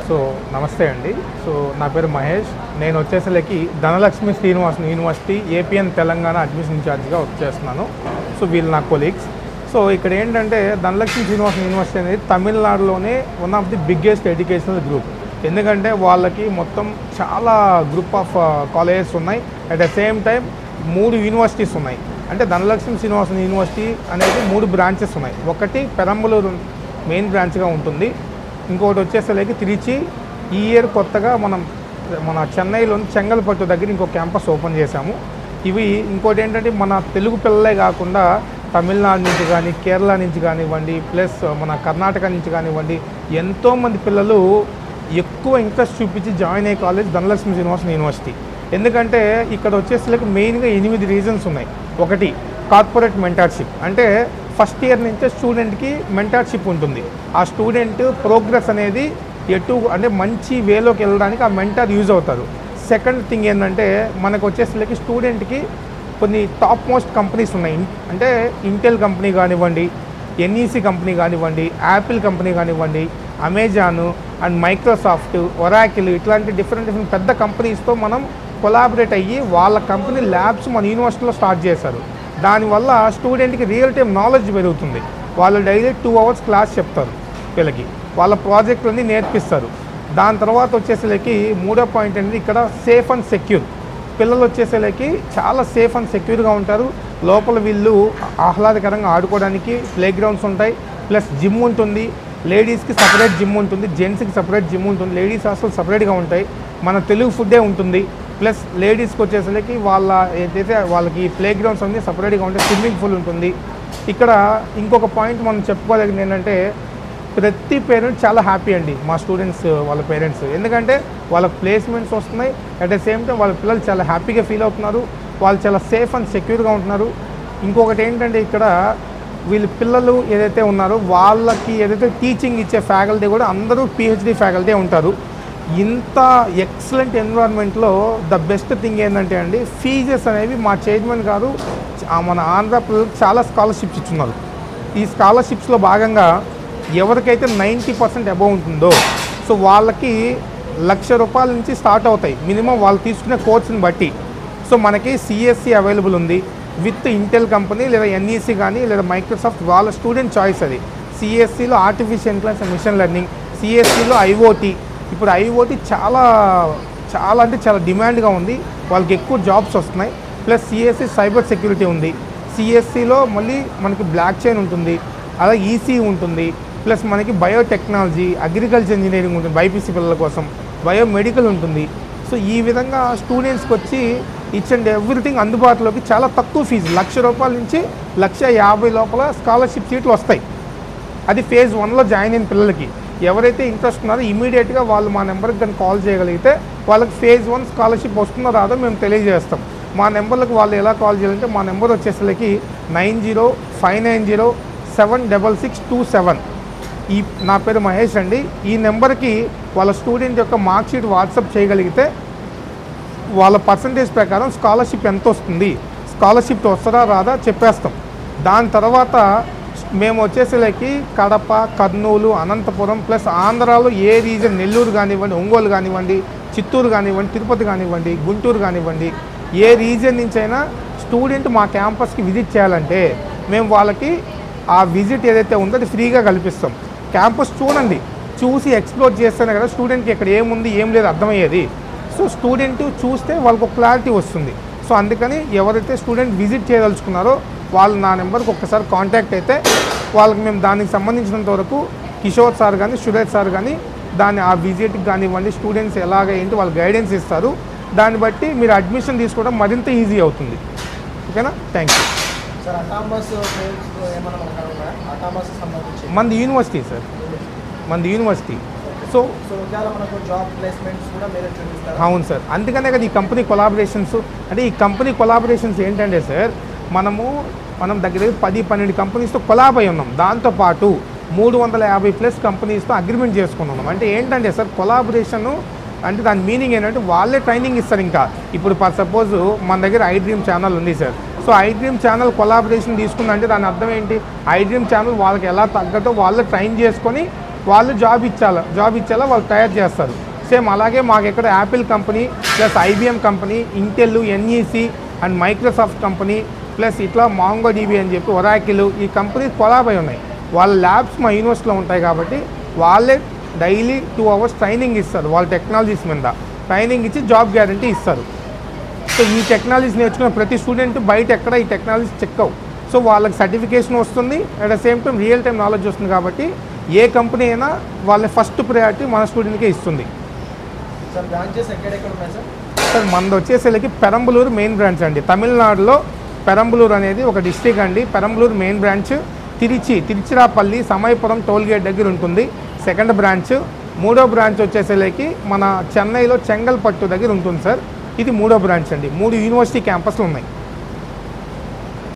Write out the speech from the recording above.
So నమస్తే అండి. So నా పేరు మహేష్. నేను వచ్చేసరికి Dhanalakshmi Srinivasan university AP and Telangana admission ఇన్ఛార్జ్గా వర్క్ చేస్తున్నాను. సో వీళ్ళు నా కొలీగ్స్. సో ఇక్కడ ఏంటంటే ధనలక్ష్మి శ్రీనివాసన్ యూనివర్సిటీ అనేది తమిళనాడులోనే one of the biggest educational group. ఎందుకంటే వాళ్ళకి మొత్తం చాలా గ్రూప్ ఆఫ్ కాలేజెస్ ఉన్నాయి. At the same time 3 universities ఉన్నాయి. అంటే ధనలక్ష్మి శ్రీనివాసన్ యూనివర్సిటీ అనేది 3 బ్రాంచెస్ ఉన్నాయి. ఒకటి పెరంబలూరు మెయిన్ బ్రాంచ్గా ఉంటుంది. ఇంకొకటి వచ్చేసరికి తిరుచి. ఈ ఇయర్ కొత్తగా మన చెన్నైలోని చెంగల్పట్టు దగ్గర ఇంకో క్యాంపస్ ఓపెన్ చేశాము. ఇవి ఇంకోటి ఏంటంటే మన తెలుగు పిల్లలే కాకుండా తమిళనాడు నుంచి కానీ కేరళ నుంచి కానివ్వండి, ప్లస్ మన కర్ణాటక నుంచి కానివ్వండి, ఎంతోమంది పిల్లలు ఎక్కువ ఇంట్రెస్ట్ చూపించి జాయిన్ అయ్యే కాలేజ్ ధనలక్ష్మి శ్రీనివాసన్ యూనివర్సిటీ. ఎందుకంటే ఇక్కడ వచ్చేసరికి మెయిన్గా 8 రీజన్స్ ఉన్నాయి. ఒకటి కార్పొరేట్ మెంటార్షిప్. అంటే ఫస్ట్ ఇయర్ నుంచే స్టూడెంట్కి మెంటార్షిప్ ఉంటుంది. ఆ స్టూడెంట్ ప్రోగ్రెస్ అనేది అంటే మంచి వేలోకి వెళ్ళడానికి ఆ మెంటార్ యూజ్ అవుతారు. సెకండ్ థింగ్ ఏంటంటే మనకు వచ్చేసరికి స్టూడెంట్కి కొన్ని టాప్ మోస్ట్ కంపెనీస్ ఉన్నాయి. అంటే ఇంటెల్ కంపెనీ కానివ్వండి, ఎన్ఈసి కంపెనీ కానివ్వండి, యాపిల్ కంపెనీ కానివ్వండి, అమెజాన్ అండ్ మైక్రోసాఫ్ట్, ఒరాకిల్, ఇట్లాంటి డిఫరెంట్ పెద్ద కంపెనీస్తో మనం కొలాబరేట్ అయ్యి వాళ్ళ కంపెనీ ల్యాబ్స్ మన యూనివర్సిటీలో స్టార్ట్ చేశారు. దానివల్ల స్టూడెంట్కి రియల్ టైం నాలెడ్జ్ పెరుగుతుంది. వాళ్ళు డైలీ 2 అవర్స్ క్లాస్ చెప్తారు వీళ్ళకి, వాళ్ళ ప్రాజెక్టులన్నీ నేర్పిస్తారు. దాని తర్వాత వచ్చేసరికి మూడో పాయింట్ అనేది ఇక్కడ సేఫ్ అండ్ సెక్యూర్. పిల్లలు వచ్చేసరికి చాలా సేఫ్ అండ్ సెక్యూర్గా ఉంటారు. లోపల వీళ్ళు ఆహ్లాదకరంగా ఆడుకోవడానికి ప్లే గ్రౌండ్స్ ఉంటాయి, ప్లస్ జిమ్ ఉంటుంది. లేడీస్కి సపరేట్ జిమ్ ఉంటుంది, జెంట్స్కి సపరేట్ జిమ్ ఉంటుంది. లేడీస్ హాస్టల్ సపరేట్గా ఉంటాయి. మన తెలుగు ఫుడ్డే ఉంటుంది. ప్లస్ లేడీస్కి వచ్చేసరికి వాళ్ళకి ప్లే గ్రౌండ్స్ అన్నీ సపరేట్గా ఉంటాయి. స్విమ్మింగ్ పూల్ ఉంటుంది. ఇక్కడ ఇంకొక పాయింట్ మనం చెప్పుకోదగింది ఏంటంటే ప్రతి పేరెంట్ చాలా హ్యాపీ అండి మా స్టూడెంట్స్ వాళ్ళ పేరెంట్స్. ఎందుకంటే వాళ్ళకి ప్లేస్మెంట్స్ వస్తున్నాయి. అట్ ద సేమ్ టైం వాళ్ళ పిల్లలు చాలా హ్యాపీగా ఫీల్ అవుతున్నారు. వాళ్ళు చాలా సేఫ్ అండ్ సెక్యూర్గా ఉంటున్నారు. ఇంకొకటి ఏంటంటే ఇక్కడ వీళ్ళ పిల్లలు ఏదైతే ఉన్నారో వాళ్ళకి ఏదైతే టీచింగ్ ఇచ్చే ఫ్యాకల్టీ కూడా అందరూ పిహెచ్డి ఫ్యాకల్టీ ఉంటారు. ఇంత ఎక్సలెంట్ ఎన్విరాన్మెంట్లో ద బెస్ట్ థింగ్ ఏంటంటే అండి ఫీజెస్ అనేవి మా చైర్మన్ గారు మన ఆంధ్ర పిల్లలకు చాలా స్కాలర్షిప్స్ ఇచ్చున్నారు. ఈ స్కాలర్షిప్స్లో భాగంగా ఎవరికైతే 90% అబవ్ ఉంటుందో సో వాళ్ళకి ₹1,00,000 నుంచి స్టార్ట్ అవుతాయి మినిమం వాళ్ళు తీసుకునే కోర్సుని బట్టి. సో మనకి సిఎస్సి అవైలబుల్ ఉంది విత్ ఇంటెల్ కంపెనీ లేదా ఎన్ఈసి కానీ లేదా మైక్రోసాఫ్ట్, వాళ్ళ స్టూడెంట్ చాయిస్ అది. సిఎస్సిలో artificial intelligence and machine learning, సిఎస్సిలో ఐఓటీ. ఇప్పుడు ఐఓటీ చాలా అంటే చాలా డిమాండ్గా ఉంది, వాళ్ళకి ఎక్కువ జాబ్స్ వస్తున్నాయి. ప్లస్ సిఎస్సి సైబర్ సెక్యూరిటీ ఉంది. సిఎస్సిలో మళ్ళీ మనకి బ్లాక్ చైన్ ఉంటుంది, అలాగే ఈసీ ఉంటుంది. ప్లస్ మనకి బయోటెక్నాలజీ, అగ్రికల్చర్ ఇంజనీరింగ్ ఉంటుంది బైపీసీ పిల్లల కోసం, బయోమెడికల్ ఉంటుంది. సో ఈ విధంగా స్టూడెంట్స్కి వచ్చి ఈచ్ అండ్ ఎవ్రీథింగ్ అందుబాటులోకి చాలా తక్కువ ఫీజు ₹1,00,000 నుంచి ₹1,50,000 లోపల స్కాలర్షిప్ సీట్లు వస్తాయి. అది ఫేజ్ 1లో జాయిన్ అయిన పిల్లలకి. ఎవరైతే ఇంట్రెస్ట్ ఉన్నారో ఇమీడియట్గా వాళ్ళు మా నెంబర్కి కానీ కాల్ చేయగలిగితే వాళ్ళకి ఫేజ్ 1 స్కాలర్షిప్ వస్తుందో రాదో మేము తెలియజేస్తాం. మా నెంబర్లకు వాళ్ళు ఎలా కాల్ చేయాలంటే మా నెంబర్ వచ్చేసరికి 9059076627. నా పేరు మహేష్ అండి. ఈ నెంబర్కి వాళ్ళ స్టూడెంట్ యొక్క మార్క్ షీట్ వాట్సాప్ చేయగలిగితే వాళ్ళ పర్సంటేజ్ ప్రకారం స్కాలర్షిప్ ఎంత వస్తుంది, స్కాలర్షిప్ వస్తుందా రాదా చెప్పేస్తాం. దాని తర్వాత మేము వచ్చేసరికి కడప, కర్నూలు, అనంతపురం ప్లస్ ఆంధ్రాలో ఏ రీజన్, నెల్లూరు కానివ్వండి, ఒంగోలు కానివ్వండి, చిత్తూరు కానివ్వండి, తిరుపతి కానివ్వండి, గుంటూరు కానివ్వండి, ఏ రీజన్ నుంచి అయినా స్టూడెంట్ మా క్యాంపస్కి విజిట్ చేయాలంటే మేము వాళ్ళకి ఆ విజిట్ ఏదైతే ఉందో అది ఫ్రీగా కల్పిస్తాం. క్యాంపస్ చూడండి, చూసి ఎక్స్ప్లోర్ చేస్తేనే కదా స్టూడెంట్కి ఇక్కడ ఏముంది ఏం లేదు అర్థమయ్యేది. సో స్టూడెంట్ చూస్తే వాళ్ళకు ఒక క్లారిటీ వస్తుంది. సో అందుకని ఎవరైతే స్టూడెంట్ విజిట్ చేయదలుచుకున్నారో వాళ్ళు నా నెంబర్కి ఒక్కసారి కాంటాక్ట్ అయితే వాళ్ళకి మేము దానికి సంబంధించినంత వరకు కిషోర్ సార్ కానీ సురేష్ సార్ కానీ ఆ విజిట్కి కానివ్వండి, స్టూడెంట్స్ ఎలాగ ఏంటి వాళ్ళు గైడెన్స్ ఇస్తారు. దాన్ని బట్టి మీరు అడ్మిషన్ తీసుకోవడం మరింత ఈజీ అవుతుంది. ఓకేనా? Thank you. మనది యూనివర్సిటీ సార్, మనది యూనివర్సిటీ. సో అవును సార్, అందుకనే కదా ఈ కంపెనీ కొలాబరేషన్స్. అంటే ఈ కంపెనీ కొలాబరేషన్స్ ఏంటంటే సార్ మనం దగ్గర 10-12 కంపెనీస్తో కొలాబ్ అయి ఉన్నాం. దాంతోపాటు 350+ కంపెనీస్తో అగ్రిమెంట్ చేసుకున్నాం. అంటే ఏంటంటే సార్ కొలాబరేషను అంటే దాని మీనింగ్ ఏంటంటే వాళ్ళే ట్రైనింగ్ ఇస్తారు. ఇంకా ఇప్పుడు ఫర్ సపోజ్ మన దగ్గర iDream ఛానల్ ఉంది sir. So iDream channel collaboration తీసుకుందంటే దాని అర్థం ఏంటి? iDream ఛానల్ వాళ్ళకి ఎలా తగ్గదో వాళ్ళే ట్రైన్ చేసుకొని వాళ్ళు జాబ్ ఇచ్చేలా వాళ్ళు తయారు చేస్తారు. సేమ్ అలాగే మాకు ఇక్కడ Apple company plus IBM company, Intel, NEC and Microsoft company plus ఇట్లా మాంగోడిబి అని చెప్పి ఒరాకిల్ ఈ కంపెనీస్ కొలాబ్ అయి ఉన్నాయి. వాళ్ళ ల్యాబ్స్ మా యూనివర్సిటీలో ఉంటాయి కాబట్టి వాళ్ళే డైలీ 2 hours ట్రైనింగ్ ఇస్తారు. వాళ్ళ టెక్నాలజీస్ మీద ట్రైనింగ్ ఇచ్చి జాబ్ గ్యారంటీ ఇస్తారు. సో ఈ టెక్నాలజీస్ నేర్చుకున్న ప్రతి స్టూడెంట్ బయట ఎక్కడ ఈ టెక్నాలజీస్ చెక్కవు. సో వాళ్ళకి సర్టిఫికేషన్ వస్తుంది, at the same time real time knowledge వస్తుంది. కాబట్టి ఏ కంపెనీ అయినా వాళ్ళ ఫస్ట్ ప్రయారిటీ మన స్టూడెంట్కే ఇస్తుంది. సార్ బ్రాంచెస్ ఎక్కడెక్కడ ఉన్నాయి సార్? సార్ మనది వచ్చేసరికి పెరంబలూరు మెయిన్ బ్రాంచ్ అండి. తమిళనాడులో పెరంబలూరు అనేది ఒక డిస్ట్రిక్ట్ అండి. Perambalur main branch, Tiruchirappalli Samayapuram tollgate దగ్గర ఉంటుంది సెకండ్ బ్రాంచ్. మూడో బ్రాంచ్ వచ్చేసరికి మన చెన్నైలో చెంగల్పట్టు దగ్గర ఉంటుంది సార్. ఇది మూడో బ్రాంచ్ అండి. 3 యూనివర్సిటీ క్యాంపస్లు ఉన్నాయి.